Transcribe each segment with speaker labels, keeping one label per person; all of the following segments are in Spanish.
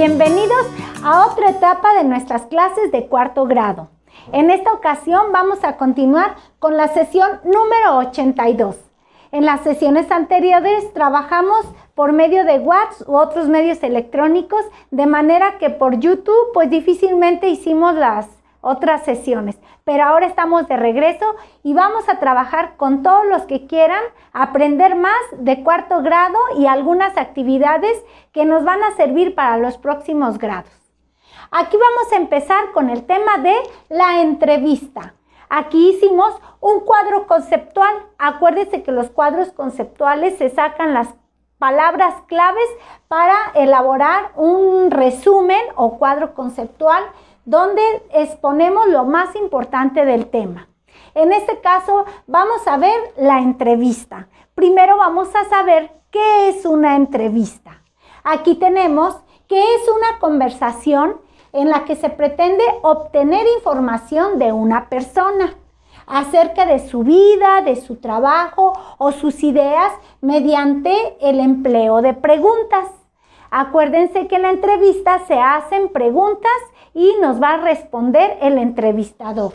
Speaker 1: Bienvenidos a otra etapa de nuestras clases de cuarto grado. En esta ocasión vamos a continuar con la sesión número 82. En las sesiones anteriores trabajamos por medio de WhatsApp u otros medios electrónicos, de manera que por YouTube pues difícilmente hicimos las otras sesiones, pero ahora estamos de regreso y vamos a trabajar con todos los que quieran aprender más de cuarto grado y algunas actividades que nos van a servir para los próximos grados. Aquí vamos a empezar con el tema de la entrevista. Aquí hicimos un cuadro conceptual. Acuérdense que los cuadros conceptuales se sacan las palabras claves para elaborar un resumen o cuadro conceptual donde exponemos lo más importante del tema. En este caso vamos a ver la entrevista. Primero vamos a saber qué es una entrevista. Aquí tenemos que es una conversación en la que se pretende obtener información de una persona acerca de su vida, de su trabajo o sus ideas mediante el empleo de preguntas. Acuérdense que en la entrevista se hacen preguntas y nos va a responder el entrevistador.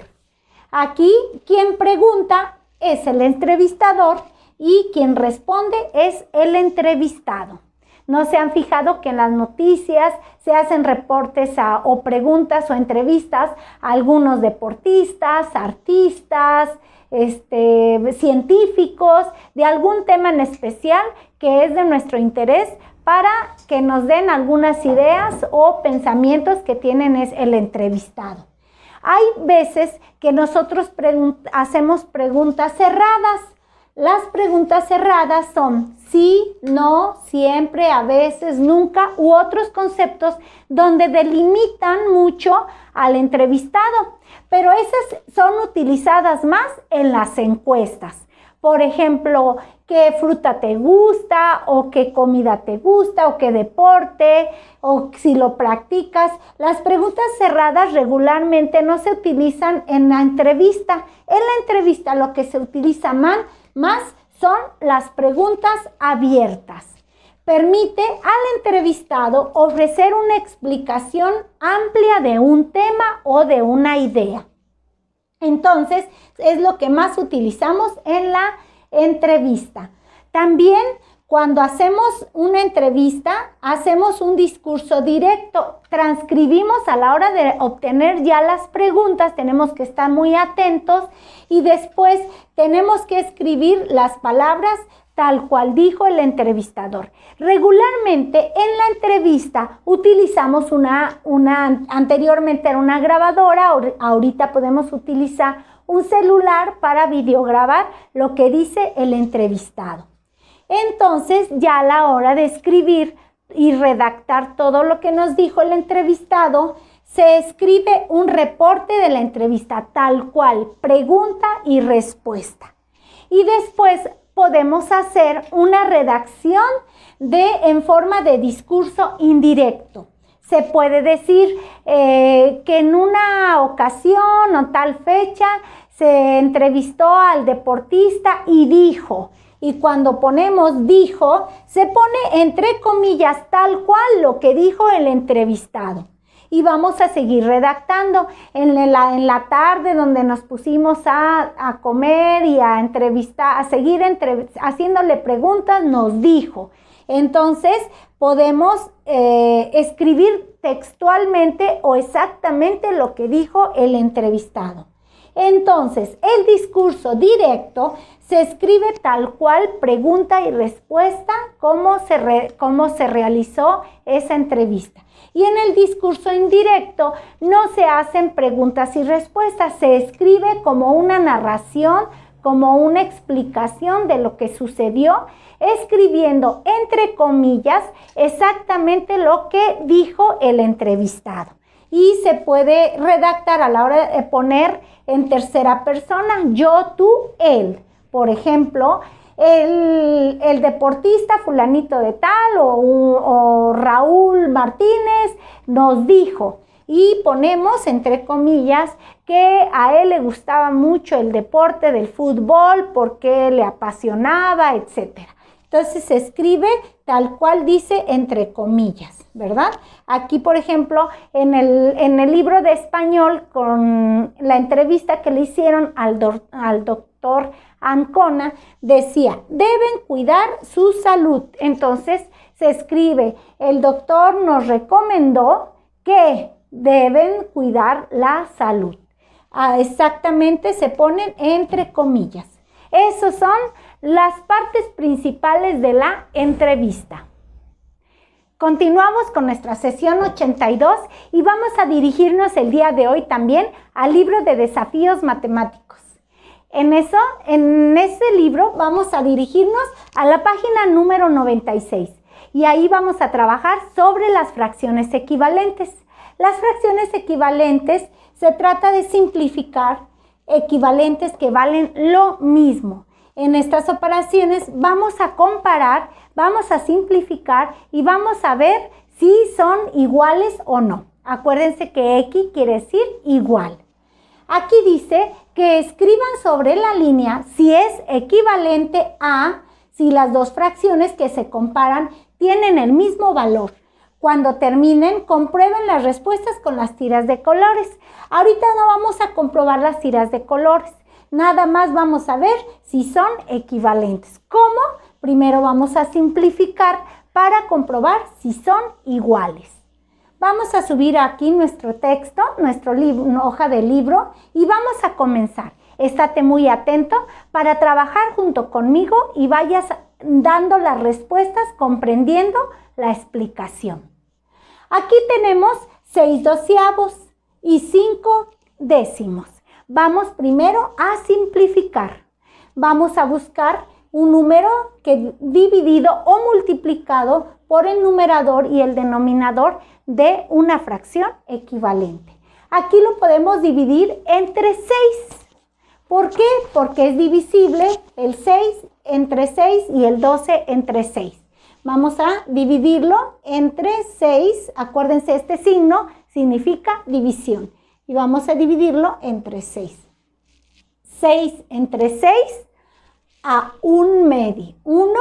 Speaker 1: Aquí quien pregunta es el entrevistador y quien responde es el entrevistado. ¿No se han fijado que en las noticias se hacen reportes o preguntas o entrevistas a algunos deportistas, artistas, científicos, de algún tema en especial que es de nuestro interés para que nos den algunas ideas o pensamientos que tienen el entrevistado? Hay veces que nosotros hacemos preguntas cerradas. Las preguntas cerradas son sí, no, siempre, a veces, nunca u otros conceptos donde delimitan mucho al entrevistado, pero esas son utilizadas más en las encuestas. Por ejemplo, ¿qué fruta te gusta? ¿O qué comida te gusta? ¿O qué deporte? ¿O si lo practicas? Las preguntas cerradas regularmente no se utilizan en la entrevista. En la entrevista lo que se utiliza más son las preguntas abiertas. Permite al entrevistado ofrecer una explicación amplia de un tema o de una idea. Entonces, es lo que más utilizamos en la entrevista. También, cuando hacemos una entrevista, hacemos un discurso directo. Transcribimos a la hora de obtener ya las preguntas, tenemos que estar muy atentos y después tenemos que escribir las palabras tal cual dijo el entrevistador. Regularmente en la entrevista utilizamos anteriormente era una grabadora, ahorita podemos utilizar un celular para videograbar lo que dice el entrevistado. Entonces ya a la hora de escribir y redactar todo lo que nos dijo el entrevistado, se escribe un reporte de la entrevista tal cual, pregunta y respuesta. Y después podemos hacer una redacción en forma de discurso indirecto. Se puede decir que en una ocasión o tal fecha se entrevistó al deportista y dijo. Y cuando ponemos dijo, se pone entre comillas tal cual lo que dijo el entrevistado. Y vamos a seguir redactando. En la tarde donde nos pusimos a comer y a entrevistar, a seguir haciéndole preguntas, nos dijo. Entonces podemos escribir textualmente o exactamente lo que dijo el entrevistado. Entonces, el discurso directo se escribe tal cual, pregunta y respuesta, cómo se realizó esa entrevista. Y en el discurso indirecto no se hacen preguntas y respuestas, se escribe como una narración, como una explicación de lo que sucedió, escribiendo entre comillas exactamente lo que dijo el entrevistado. Y se puede redactar a la hora de poner en tercera persona, yo, tú, él. Por ejemplo, el deportista fulanito de tal o Raúl Martínez nos dijo, y ponemos entre comillas que a él le gustaba mucho el deporte del fútbol porque le apasionaba, etc. Entonces se escribe tal cual dice entre comillas, ¿verdad? Aquí, por ejemplo, en el libro de español, con la entrevista que le hicieron al doctor Ancona, decía, deben cuidar su salud. Entonces se escribe, el doctor nos recomendó que deben cuidar la salud. Exactamente se ponen entre comillas. Esas son las partes principales de la entrevista. Continuamos con nuestra sesión 82 y vamos a dirigirnos el día de hoy también al libro de desafíos matemáticos. En ese libro vamos a dirigirnos a la página número 96 y ahí vamos a trabajar sobre las fracciones equivalentes. Las fracciones equivalentes se trata de simplificar equivalentes que valen lo mismo. En estas operaciones vamos a comparar, vamos a simplificar y vamos a ver si son iguales o no. Acuérdense que X quiere decir igual. Aquí dice que escriban sobre la línea si es equivalente a si las dos fracciones que se comparan tienen el mismo valor. Cuando terminen, comprueben las respuestas con las tiras de colores. Ahorita no vamos a comprobar las tiras de colores. Nada más vamos a ver si son equivalentes. ¿Cómo? Primero vamos a simplificar para comprobar si son iguales. Vamos a subir aquí nuestro texto, nuestra hoja de libro y vamos a comenzar. Estate muy atento para trabajar junto conmigo y vayas dando las respuestas comprendiendo la explicación. Aquí tenemos 6 doceavos y 5 décimos. Vamos primero a simplificar. Vamos a buscar un número que dividido o multiplicado por el numerador y el denominador de una fracción equivalente. Aquí lo podemos dividir entre 6. ¿Por qué? Porque es divisible el 6 entre 6 y el 12 entre 6. Vamos a dividirlo entre 6. Acuérdense, este signo significa división. Y vamos a dividirlo entre 6. 6 entre 6 a 1 medio. 1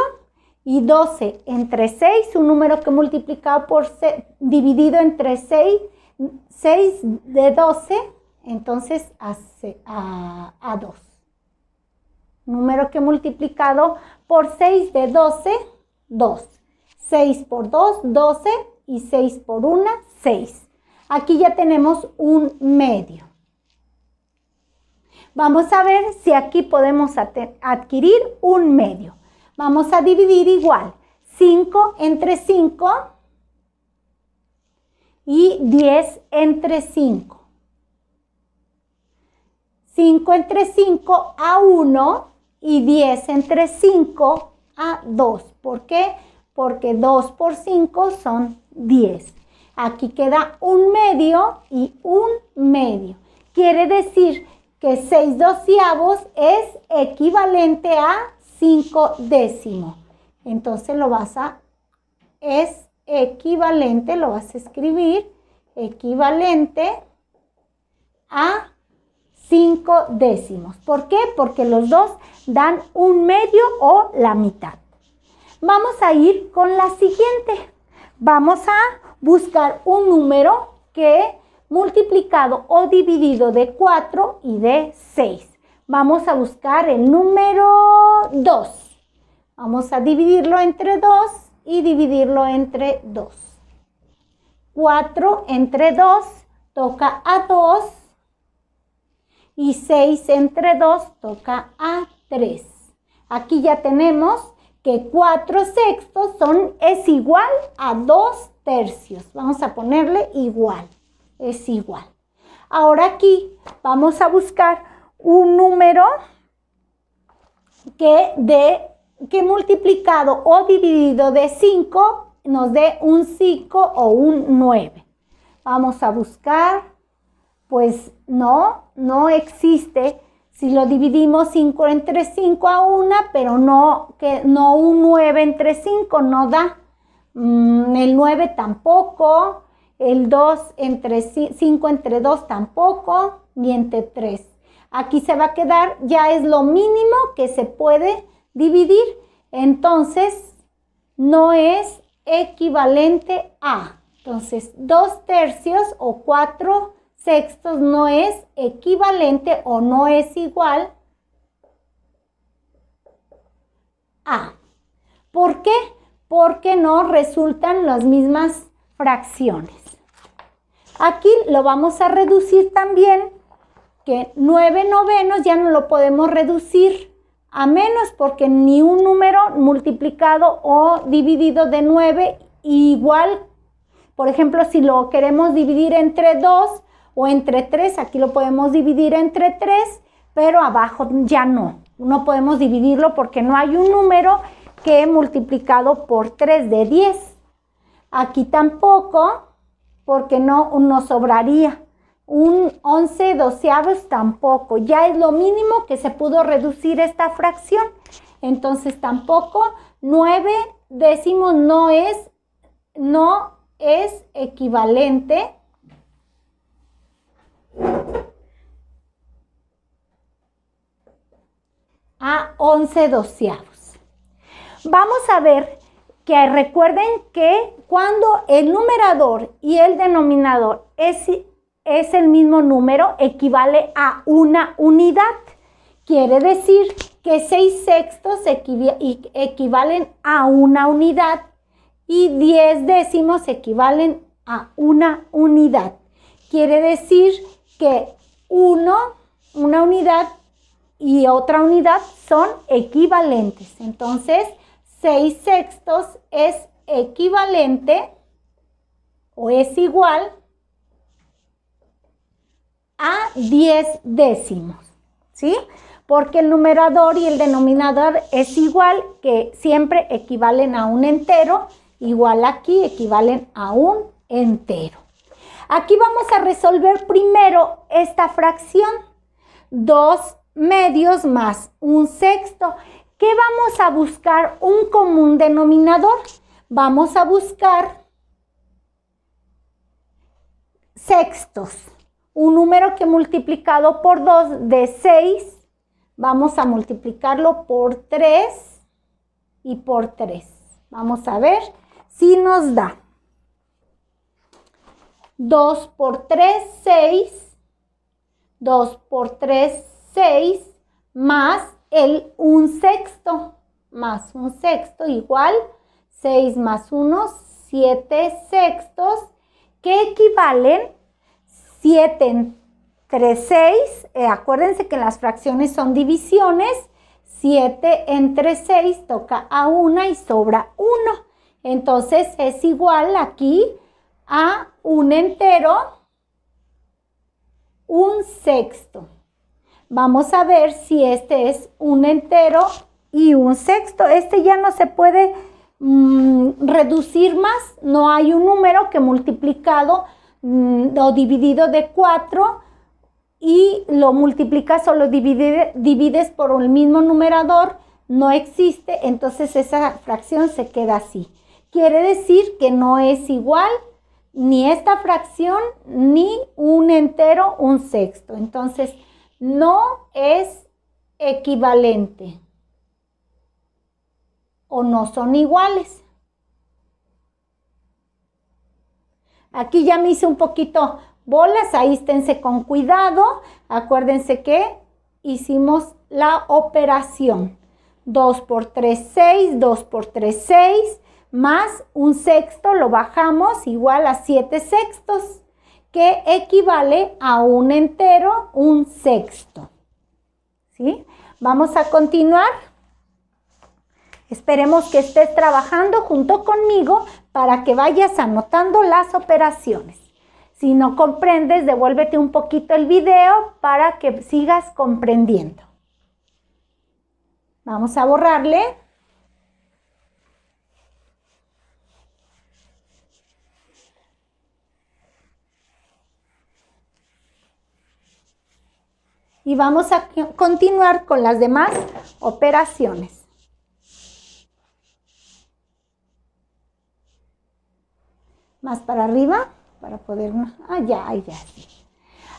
Speaker 1: y 12 entre 6, un número que multiplicado por 6, dividido entre 6, 6 de 12, entonces a 2. Número que multiplicado por 6 de 12, 2. 6 por 2, 12 y 6 por 1, 6. Aquí ya tenemos un medio. Vamos a ver si aquí podemos adquirir un medio. Vamos a dividir igual 5 entre 5 y 10 entre 5. 5 entre 5 a 1 y 10 entre 5 a 2. ¿Por qué? Porque 2 por 5 son 10. Aquí queda un medio y un medio. Quiere decir que 6 doceavos es equivalente a 5 décimos. Entonces es equivalente, lo vas a escribir, equivalente a 5 décimos. ¿Por qué? Porque los dos dan un medio o la mitad. Vamos a ir con la siguiente. Vamos a buscar un número que multiplicado o dividido de 4 y de 6. Vamos a buscar el número 2. Vamos a dividirlo entre 2 y dividirlo entre 2. 4 entre 2 toca a 2 y 6 entre 2 toca a 3. Aquí ya tenemos que 4 sextos es igual a 2 tercios. Vamos a ponerle igual. Es igual. Ahora aquí vamos a buscar un número que multiplicado o dividido de 5 nos dé un 5 o un 9. Vamos a buscar, pues no existe. Si lo dividimos 5 entre 5 a 1, pero no un 9 entre 5 no da. El 9 tampoco. El 5 entre 2 tampoco, y entre 3. Aquí se va a quedar, ya es lo mínimo que se puede dividir. Entonces, no es equivalente a. Entonces, 2/3 o 4/6 no es equivalente o no es igual a. ¿Por qué? Porque no resultan las mismas fracciones. Aquí lo vamos a reducir también, que 9/9 ya no lo podemos reducir a menos porque ni un número multiplicado o dividido de 9 igual, por ejemplo, si lo queremos dividir entre 2 o entre 3, aquí lo podemos dividir entre 3, pero abajo ya no podemos dividirlo porque no hay un número que multiplicado por 3 de 10. Aquí tampoco, porque no nos sobraría. Un 11/12 tampoco. Ya es lo mínimo que se pudo reducir esta fracción. Entonces tampoco 9/10 no es equivalente a 11/12. Vamos a ver que recuerden que cuando el numerador y el denominador es el mismo número, equivale a una unidad. Quiere decir que 6/6 equivalen a una unidad y 10/10 equivalen a una unidad. Quiere decir que una unidad y otra unidad son equivalentes. Entonces, 6/6 es equivalente o es igual a 10/10, ¿sí? Porque el numerador y el denominador es igual, que siempre equivalen a un entero, igual aquí equivalen a un entero. Aquí vamos a resolver primero esta fracción, 2/2 más 1/6. ¿Qué vamos a buscar? Un común denominador. Vamos a buscar sextos. Un número que multiplicado por 2 de 6, vamos a multiplicarlo por 3 y por 3. Vamos a ver si nos da. 2 por 3, 6. 2 por 3, 6, más el 1/6, más 1/6 igual 6 más 1, 7/6, que equivalen 7 entre 6, acuérdense que las fracciones son divisiones, 7 entre 6 toca a 1 y sobra 1. Entonces es igual aquí a un entero, 1/6. Vamos a ver si este es un entero y 1/6. Este ya no se puede reducir más. No hay un número que multiplicado o dividido de 4 y lo multiplicas o lo divides por el mismo numerador. No existe, entonces esa fracción se queda así. Quiere decir que no es igual ni esta fracción ni un entero, 1/6. Entonces, no es equivalente o no son iguales. Aquí ya me hice un poquito bolas, ahí esténse con cuidado. Acuérdense que hicimos la operación. 2 por 3, 6, 2 por 3, 6, más 1/6 lo bajamos igual a 7/6. Que equivale a un entero, 1/6. ¿Sí? Vamos a continuar. Esperemos que estés trabajando junto conmigo para que vayas anotando las operaciones. Si no comprendes, devuélvete un poquito el video para que sigas comprendiendo. Vamos a borrarle. Y vamos a continuar con las demás operaciones. Más para arriba, para poder... ya.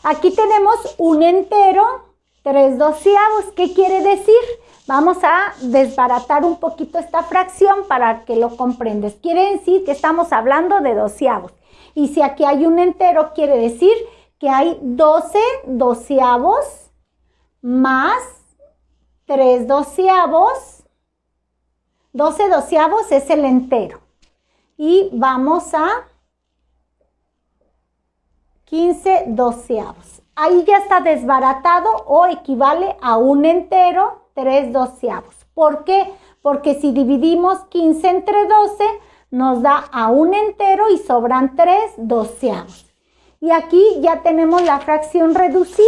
Speaker 1: Aquí tenemos un entero, 3/12. ¿Qué quiere decir? Vamos a desbaratar un poquito esta fracción para que lo comprendes. Quiere decir que estamos hablando de doceavos. Y si aquí hay un entero, quiere decir que hay 12 doceavos más 3 doceavos. 12 doceavos es el entero. Y vamos a 15 doceavos. Ahí ya está desbaratado o equivale a un entero, 3 doceavos. ¿Por qué? Porque si dividimos 15 entre 12, nos da a un entero y sobran 3 doceavos. Y aquí ya tenemos la fracción reducida.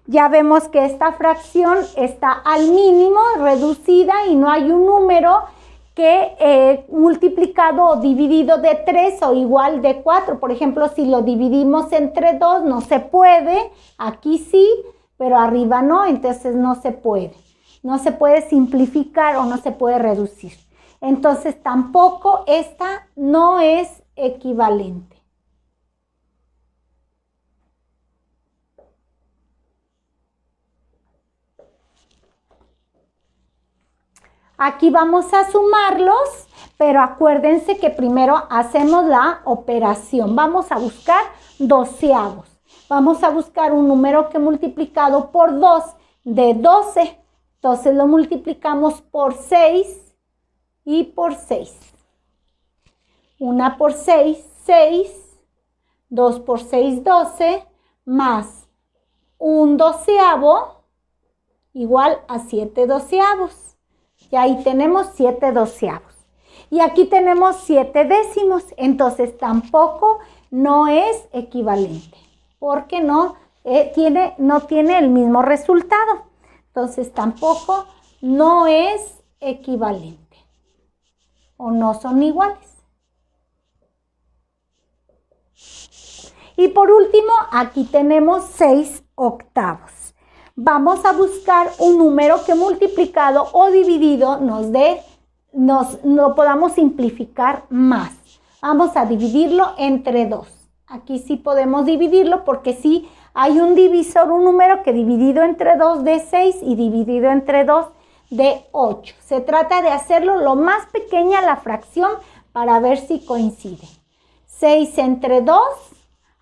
Speaker 1: Ya vemos que esta fracción está al mínimo, reducida, y no hay un número que multiplicado o dividido de 3 o igual de 4. Por ejemplo, si lo dividimos entre 2, no se puede. Aquí sí, pero arriba no, entonces no se puede. No se puede simplificar o no se puede reducir. Entonces tampoco esta no es equivalente. Aquí vamos a sumarlos, pero acuérdense que primero hacemos la operación. Vamos a buscar doceavos. Vamos a buscar un número que multiplicado por 2 de 12. Entonces lo multiplicamos por 6 y por 6. 1 por 6, 6. 2 por 6, 12. Más un doceavo igual a 7 doceavos. Y ahí tenemos 7 doceavos. Y aquí tenemos 7 décimos. Entonces tampoco no es equivalente. Porque no tiene el mismo resultado. Entonces tampoco no es equivalente. O no son iguales. Y por último, aquí tenemos 6 octavos. Vamos a buscar un número que multiplicado o dividido lo podamos simplificar más. Vamos a dividirlo entre 2. Aquí sí podemos dividirlo porque sí hay un divisor, un número que dividido entre 2 de 6 y dividido entre 2 de 8. Se trata de hacerlo lo más pequeña la fracción para ver si coincide. 6 entre 2,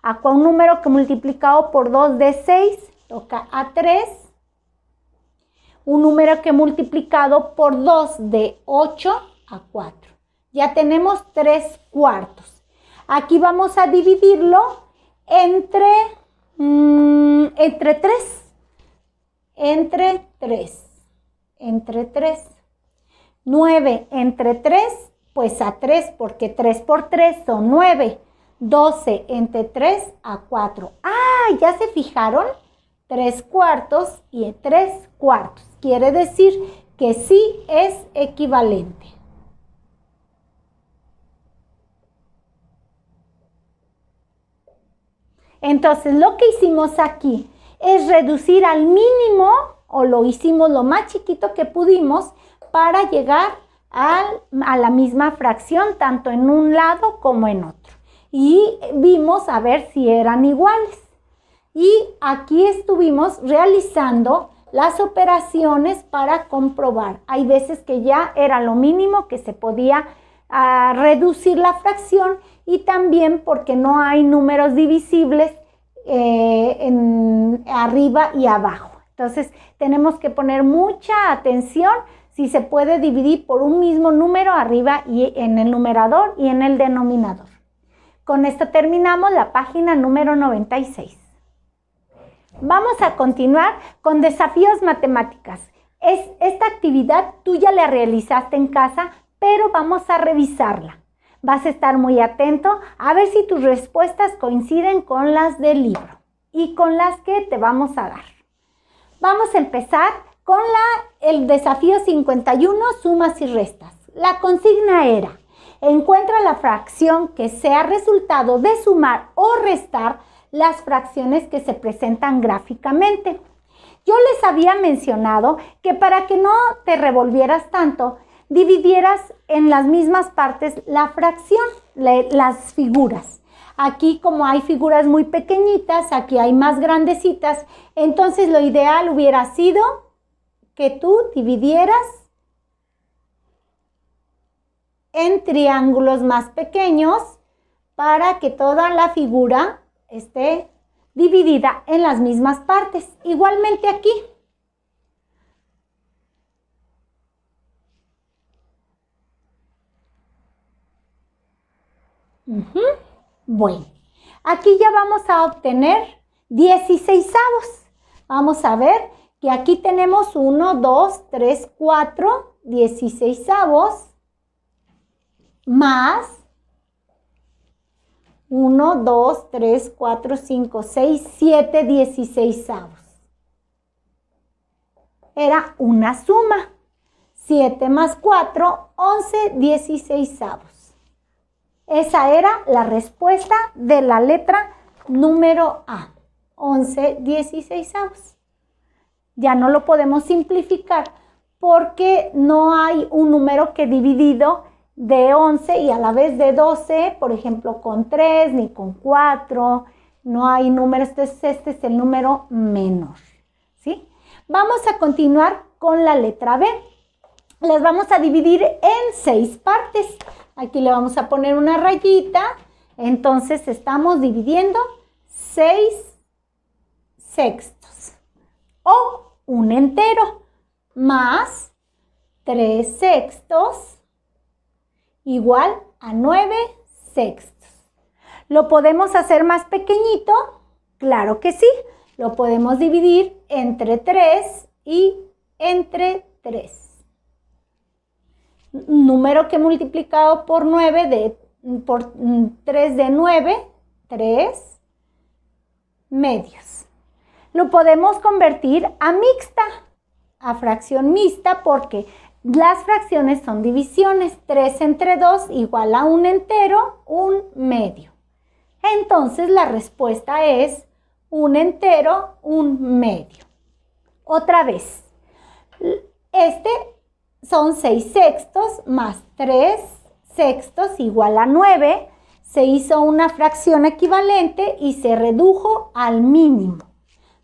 Speaker 1: acá un número que multiplicado por 2 de 6 toca a 3. Un número que multiplicado por 2 de 8 a 4. Ya tenemos 3 cuartos. Aquí vamos a dividirlo entre 3. Entre 3. 9 entre 3, pues a 3, porque 3 por 3 son 9. 12 entre 3 a 4. ¡Ah! ¿Ya se fijaron? 3 cuartos y 3 cuartos. Quiere decir que sí es equivalente. Entonces, lo que hicimos aquí es reducir al mínimo, o lo hicimos lo más chiquito que pudimos, para llegar a la misma fracción, tanto en un lado como en otro. Y vimos a ver si eran iguales. Y aquí estuvimos realizando las operaciones para comprobar. Hay veces que ya era lo mínimo que se podía reducir la fracción, y también porque no hay números divisibles arriba y abajo. Entonces tenemos que poner mucha atención si se puede dividir por un mismo número arriba y en el numerador y en el denominador. Con esto terminamos la página número 96. Vamos a continuar con desafíos matemáticas. Esta actividad tú ya la realizaste en casa, pero vamos a revisarla. Vas a estar muy atento a ver si tus respuestas coinciden con las del libro y con las que te vamos a dar. Vamos a empezar con el desafío 51, sumas y restas. La consigna era: encuentra la fracción que sea resultado de sumar o restar las fracciones que se presentan gráficamente. Yo les había mencionado que para que no te revolvieras tanto, dividieras en las mismas partes la fracción, las figuras. Aquí, como hay figuras muy pequeñitas, aquí hay más grandecitas, entonces lo ideal hubiera sido que tú dividieras en triángulos más pequeños para que toda la figura esté dividida en las mismas partes. Igualmente aquí. Bueno, aquí ya vamos a obtener 16avos. Vamos a ver que aquí tenemos 1, 2, 3, 4, 16avos más 1, 2, 3, 4, 5, 6, 7 16avos. Era una suma. 7 más 4, 11 16avos. Esa era la respuesta de la letra número A, 11 16avos. Ya no lo podemos simplificar porque no hay un número que dividido de 11 y a la vez de 12, por ejemplo, con 3 ni con 4. No hay números, entonces este es el número menor, ¿sí? Vamos a continuar con la letra B. Las vamos a dividir en 6 partes. Aquí le vamos a poner una rayita. Entonces estamos dividiendo 6 sextos o un entero más 3 sextos igual a 9 sextos. ¿Lo podemos hacer más pequeñito? Claro que sí. Lo podemos dividir entre 3 y entre 3. Número que multiplicado por 3 de 9, 3 medios. Lo podemos convertir a mixta, a fracción mixta, porque las fracciones son divisiones. 3 entre 2 igual a un entero, un medio. Entonces la respuesta es un entero, un medio. Otra vez, son 6 sextos más 3 sextos igual a 9. Se hizo una fracción equivalente y se redujo al mínimo.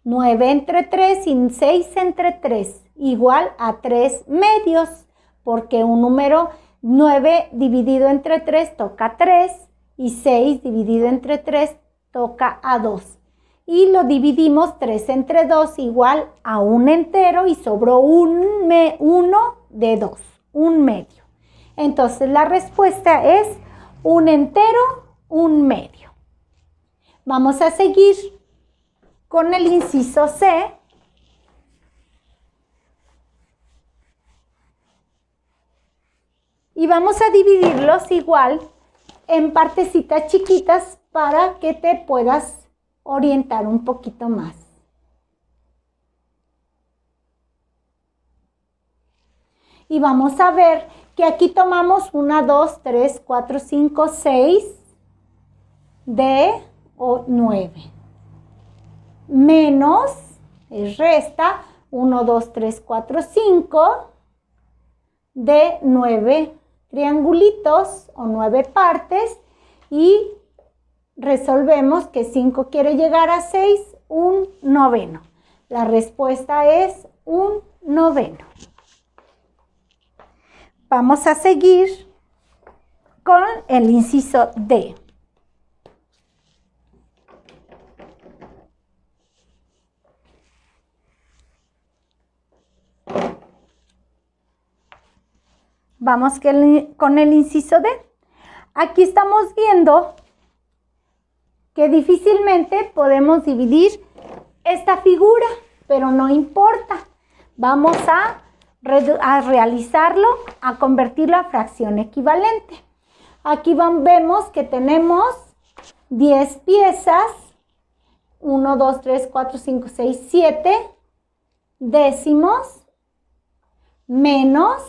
Speaker 1: 9 entre 3 y 6 entre 3 igual a 3 medios, porque un número 9 dividido entre 3 toca 3 y 6 dividido entre 3 toca a 2. Y lo dividimos 3 entre 2 igual a un entero y sobró uno de 2, un medio. Entonces la respuesta es un entero, un medio. Vamos a seguir con el inciso C. Y vamos a dividirlos igual en partecitas chiquitas para que te puedas orientar un poquito más. Y vamos a ver que aquí tomamos 1, 2, 3, 4, 5, 6 de 9. Menos, resta 1, 2, 3, 4, 5 de 9 triangulitos o 9 partes y resolvemos que 5 quiere llegar a 6, un noveno. La respuesta es un noveno. Vamos a seguir con el inciso D. Vamos con el inciso D. Aquí estamos viendo que difícilmente podemos dividir esta figura, pero no importa. Vamos a realizarlo, a convertirlo a fracción equivalente. Aquí vemos que tenemos 10 piezas, 1, 2, 3, 4, 5, 6, 7 décimos, menos,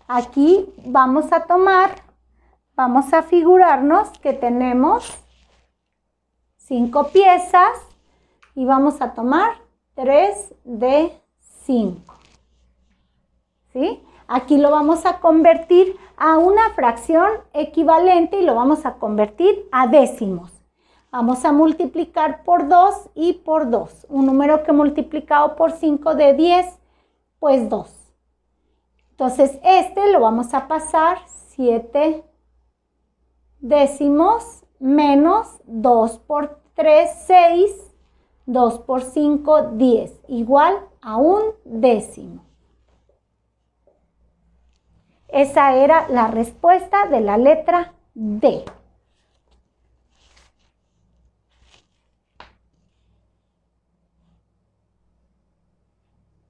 Speaker 1: aquí vamos a figurarnos que tenemos 5 piezas y vamos a tomar 3 de 5. ¿Sí? Aquí lo vamos a convertir a una fracción equivalente y lo vamos a convertir a décimos. Vamos a multiplicar por 2 y por 2. Un número que multiplicado por 5 de 10 pues 2. Entonces, este lo vamos a pasar 7 décimos menos 2 por 3, 6, 2 por 5, 10, igual a 1 décimo. Esa era la respuesta de la letra D.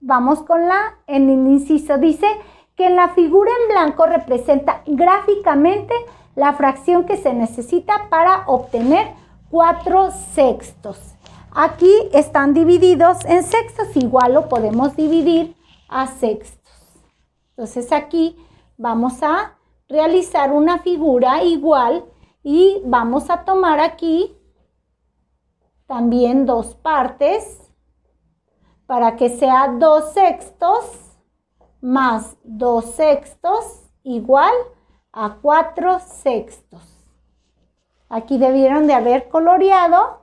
Speaker 1: Vamos con en el inciso. Dice que en la figura en blanco representa gráficamente la fracción que se necesita para obtener 4/6. Aquí están divididos en sextos, igual lo podemos dividir a sextos. Entonces aquí vamos a realizar una figura igual y vamos a tomar aquí también 2 partes para que sea 2/6 más 2/6 igual a 4/6. Aquí debieron de haber coloreado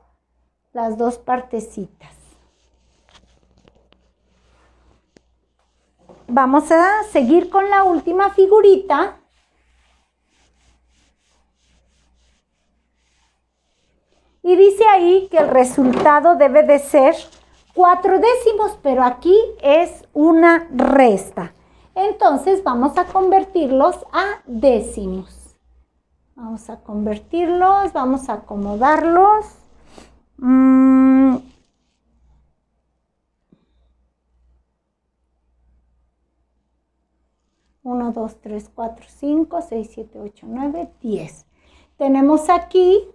Speaker 1: las 2 partecitas. Vamos a seguir con la última figurita. Y dice ahí que el resultado debe de ser 4 décimos, pero aquí es una resta. Entonces vamos a convertirlos a décimos. Vamos a convertirlos, vamos a acomodarlos. 1, 2, 3, 4, 5, 6, 7, 8, 9, 10. Tenemos aquí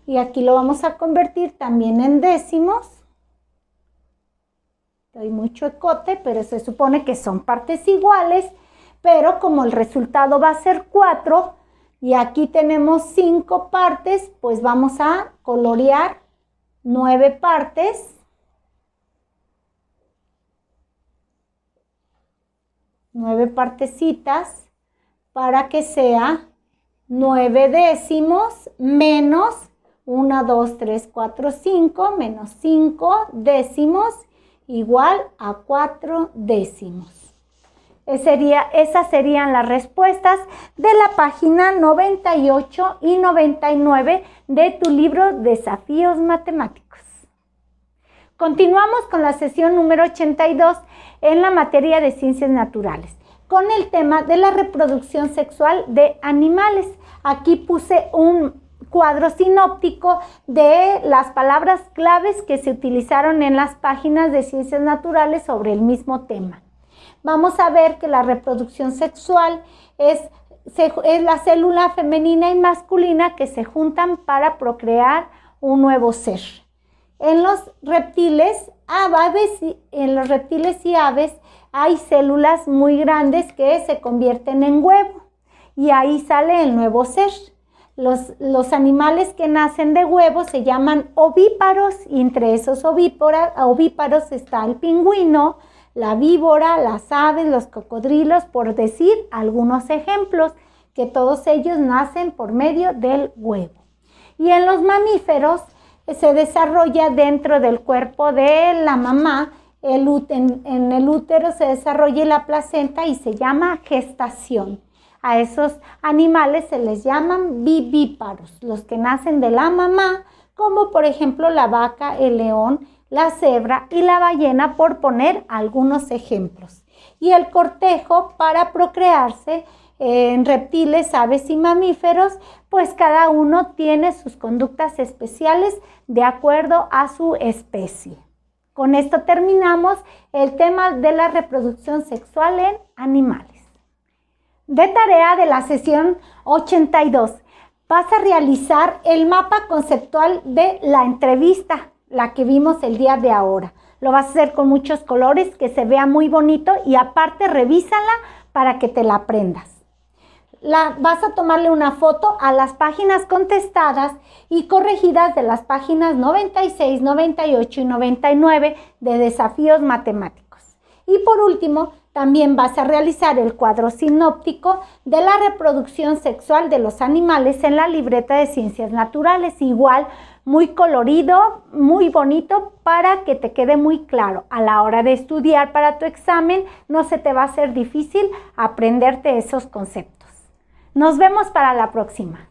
Speaker 1: y aquí lo vamos a convertir también en décimos. Doy muy chuecote, pero se supone que son partes iguales, pero como el resultado va a ser 4 y aquí tenemos 5 partes, pues vamos a colorear 9 partes. 9 partecitas para que sea 9 décimos menos 1, 2, 3, 4, 5 menos 5 décimos igual a 4 décimos. Esas serían las respuestas de la página 98 y 99 de tu libro Desafíos Matemáticos. Continuamos con la sesión número 82 en la materia de ciencias naturales, con el tema de la reproducción sexual de animales. Aquí puse un cuadro sinóptico de las palabras claves que se utilizaron en las páginas de ciencias naturales sobre el mismo tema. Vamos a ver que la reproducción sexual es la célula femenina y masculina que se juntan para procrear un nuevo ser. En los reptiles y aves hay células muy grandes que se convierten en huevo y ahí sale el nuevo ser. Los animales que nacen de huevos se llaman ovíparos y entre esos ovíparos está el pingüino, la víbora, las aves, los cocodrilos, por decir algunos ejemplos, que todos ellos nacen por medio del huevo. Y en los mamíferos se desarrolla dentro del cuerpo de la mamá, en el útero se desarrolla la placenta y se llama gestación. A esos animales se les llaman vivíparos, los que nacen de la mamá, como por ejemplo la vaca, el león, la cebra y la ballena, por poner algunos ejemplos. Y el cortejo para procrearse en reptiles, aves y mamíferos, pues cada uno tiene sus conductas especiales de acuerdo a su especie. Con esto terminamos el tema de la reproducción sexual en animales. De tarea de la sesión 82, vas a realizar el mapa conceptual de la entrevista, la que vimos el día de ahora. Lo vas a hacer con muchos colores, que se vea muy bonito y aparte revísala para que te la aprendas. Vas a tomarle una foto a las páginas contestadas y corregidas de las páginas 96, 98 y 99 de Desafíos Matemáticos. Y por último, también vas a realizar el cuadro sinóptico de la reproducción sexual de los animales en la libreta de ciencias naturales, igual muy colorido, muy bonito, para que te quede muy claro. A la hora de estudiar para tu examen, no se te va a hacer difícil aprenderte esos conceptos. Nos vemos para la próxima.